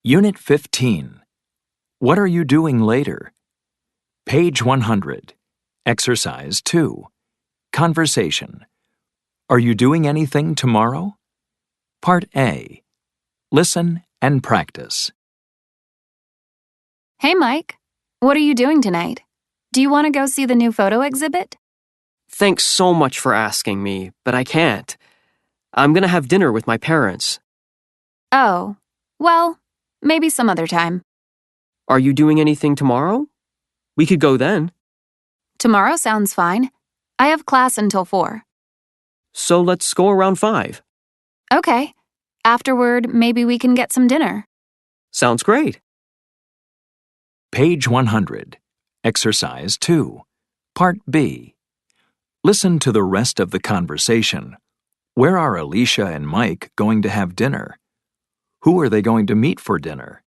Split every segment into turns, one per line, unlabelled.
Unit 15. What are you doing later? Page 100. Exercise 2. Conversation. Are you doing anything tomorrow? Part A. Listen and practice.
Hey, Mike. What are you doing tonight? Do you want to go see the new photo exhibit?
Thanks so much for asking me, but I can't. I'm gonna have dinner with my parents.
Oh, well, maybe some other time.
Are you doing anything tomorrow? We could go then.
Tomorrow sounds fine. I have class until 4.
So let's go around 5.
Okay. Afterward, maybe we can get some dinner.
Sounds great.
Page 100. Exercise 2. Part B. Listen to the rest of the conversation. Where are Alicia and Mike going to have dinner? Who are they going to meet for dinner?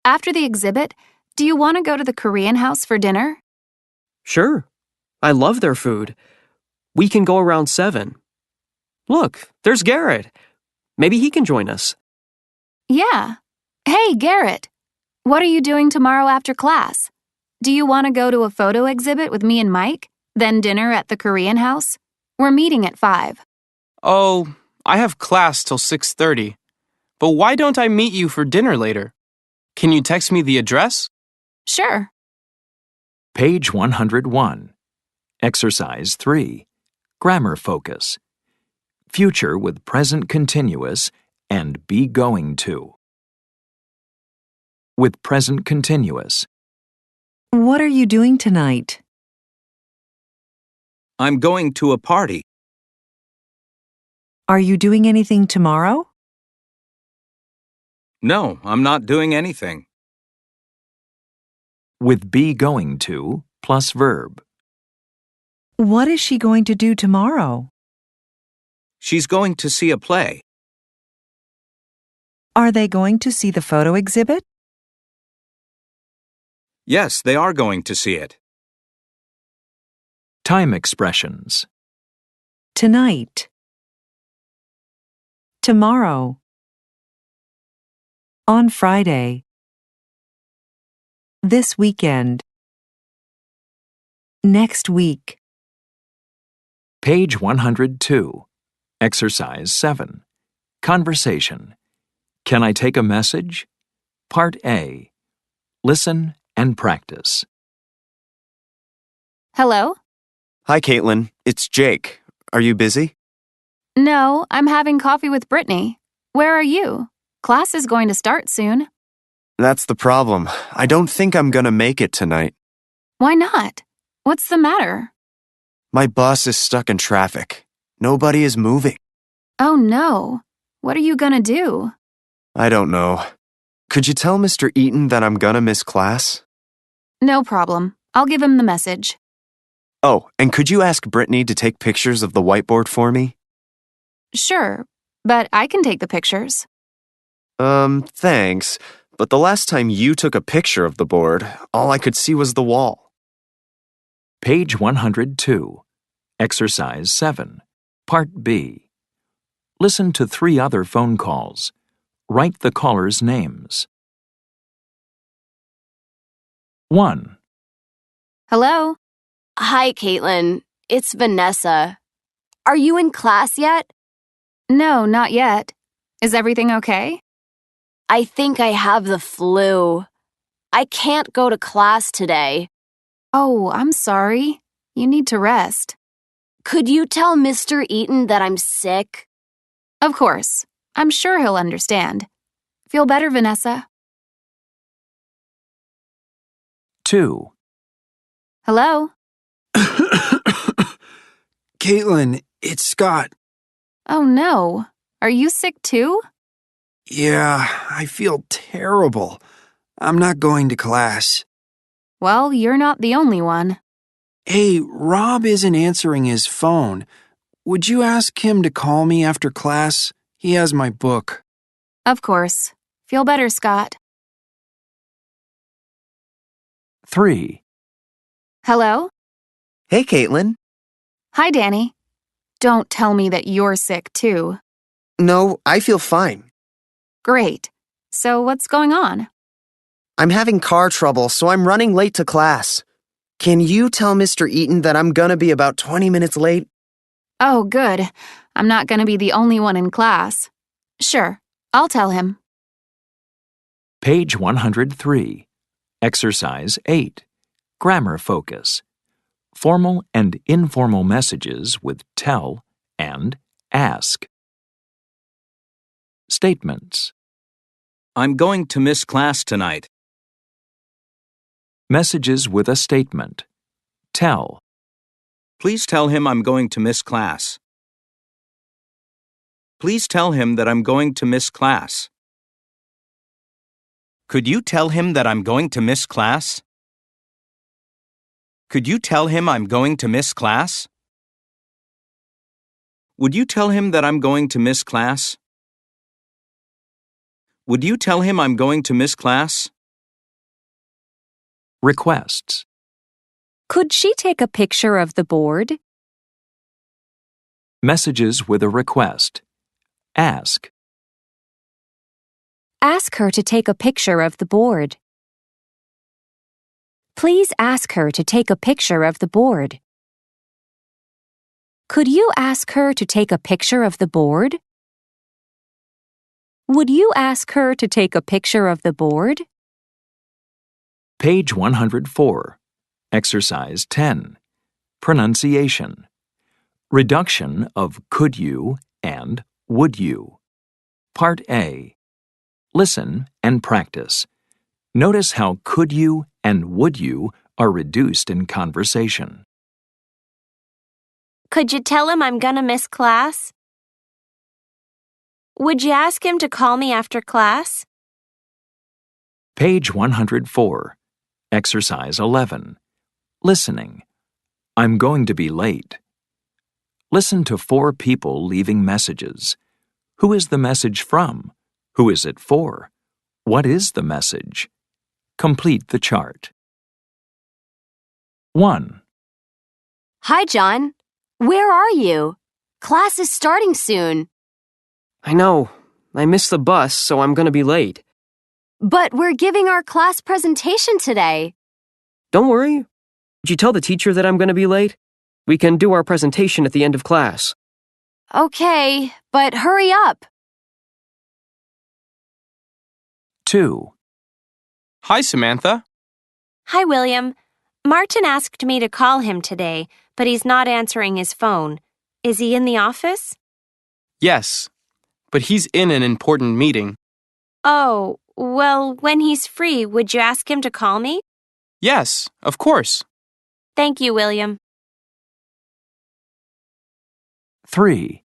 After the exhibit, do you want to go to the Korean house for dinner?
Sure. I love their food. We can go around 7. Look, there's Garrett. Maybe he can join us.
Yeah. Hey, Garrett. What are you doing tomorrow after class? Do you want to go to a photo exhibit with me and Mike, then dinner at the Korean house? We're meeting at 5.
Oh, I have class till 6:30. But why don't I meet you for dinner later? Can you text me the address?
Sure.
Page 101. Exercise 3. Grammar focus. Future with present continuous and be going to. With present continuous.
What are you doing tonight?
I'm going to a party.
Are you doing anything tomorrow?
No, I'm not doing anything.
With be going to plus verb.
What is she going to do tomorrow?
She's going to see a play.
Are they going to see the photo exhibit?
Yes, they are going to see it.
Time expressions.
Tonight. Tomorrow. On Friday. This weekend. Next week.
Page 102. Exercise 7. Conversation. Can I take a message? Part A. Listen and practice.
Hello?
Hi, Caitlin. It's Jake. Are you busy?
No, I'm having coffee with Brittany. Where are you? Class is going to start soon.
That's the problem. I don't think I'm gonna make it tonight.
Why not? What's the matter?
My bus is stuck in traffic. Nobody is moving.
Oh no. What are you gonna do?
I don't know. Could you tell Mr. Eaton that I'm gonna miss class?
No problem. I'll give him the message.
Oh, and could you ask Brittany to take pictures of the whiteboard for me?
Sure, but I can take the pictures.
Thanks. But the last time you took a picture of the board, all I could see was the wall.
Page 102. Exercise 7. Part B. Listen to 3 other phone calls. Write the callers' names. 1.
Hello?
Hi, Caitlin. It's Vanessa. Are you in class yet?
No, not yet. Is everything okay?
I think I have the flu. I can't go to class today.
Oh, I'm sorry. You need to rest.
Could you tell Mr. Eaton that I'm sick?
Of course. I'm sure he'll understand. Feel better, Vanessa?
2.
Hello?
Caitlin, it's Scott.
Oh no. Are you sick too?
Yeah, I feel terrible. I'm not going to class.
Well, you're not the only one.
Hey, Rob isn't answering his phone. Would you ask him to call me after class? He has my book.
Of course. Feel better, Scott.
3.
Hello?
Hey, Caitlin.
Hi, Danny. Don't tell me that you're sick too.
No, I feel fine.
Great. So what's going on?
I'm having car trouble, so I'm running late to class. Can you tell Mr. Eaton that I'm gonna be about 20 minutes late?
Oh, good. I'm not going to be the only one in class. Sure, I'll tell him.
Page 103. Exercise 8. Grammar focus. Formal and informal messages with tell and ask. Statements.
I'm going to miss class tonight.
Messages with a statement. Tell.
Please tell him I'm going to miss class. Please tell him that I'm going to miss class. Could you tell him that I'm going to miss class? Could you tell him I'm going to miss class? Would you tell him that I'm going to miss class? Would you tell him I'm going to miss class?
Requests.
Could she take a picture of the board?
Messages with a request. Ask.
Ask her to take a picture of the board. Please ask her to take a picture of the board. Could you ask her to take a picture of the board? Would you ask her to take a picture of the board?
Page 104. Exercise 10. Pronunciation. Reduction of could you and would you. Part A. Listen and practice. Notice how could you and would you are reduced in conversation.
Could you tell him I'm gonna miss class? Would you ask him to call me after class?
Page 104. Exercise 11. Listening. I'm going to be late. Listen to 4 people leaving messages. Who is the message from? Who is it for? What is the message? Complete the chart. 1.
Hi, John. Where are you? Class is starting soon.
I know. I missed the bus, so I'm gonna be late.
But we're giving our class presentation today.
Don't worry. Did you tell the teacher that I'm gonna be late? We can do our presentation at the end of class.
Okay, but hurry up.
2.
Hi, Samantha.
Hi, William. Martin asked me to call him today, but he's not answering his phone. Is he in the office?
Yes, but he's in an important meeting.
Oh, well, when he's free, would you ask him to call me?
Yes, of course.
Thank you, William.
3.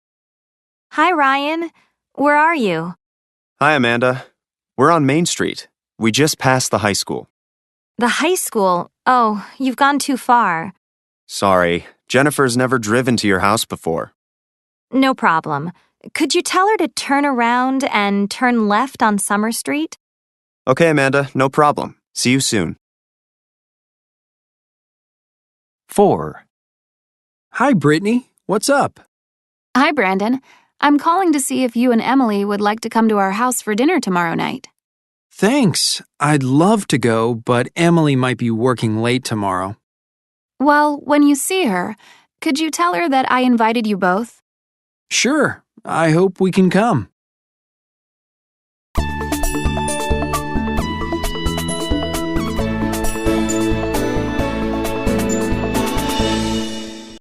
Hi, Ryan. Where are you?
Hi, Amanda. We're on Main Street. We just passed the high school.
The high school. Oh, you've gone too far.
Sorry, Jennifer's never driven to your house before.
No problem. Could you tell her to turn around and turn left on Summer Street?
Okay, Amanda, no problem. See you soon.
4.
Hi, Brittany. What's up?
Hi, Brandon. I'm calling to see if you and Emily would like to come to our house for dinner tomorrow night.
Thanks. I'd love to go, but Emily might be working late tomorrow.
Well, when you see her, could you tell her that I invited you both?
Sure. I hope we can come.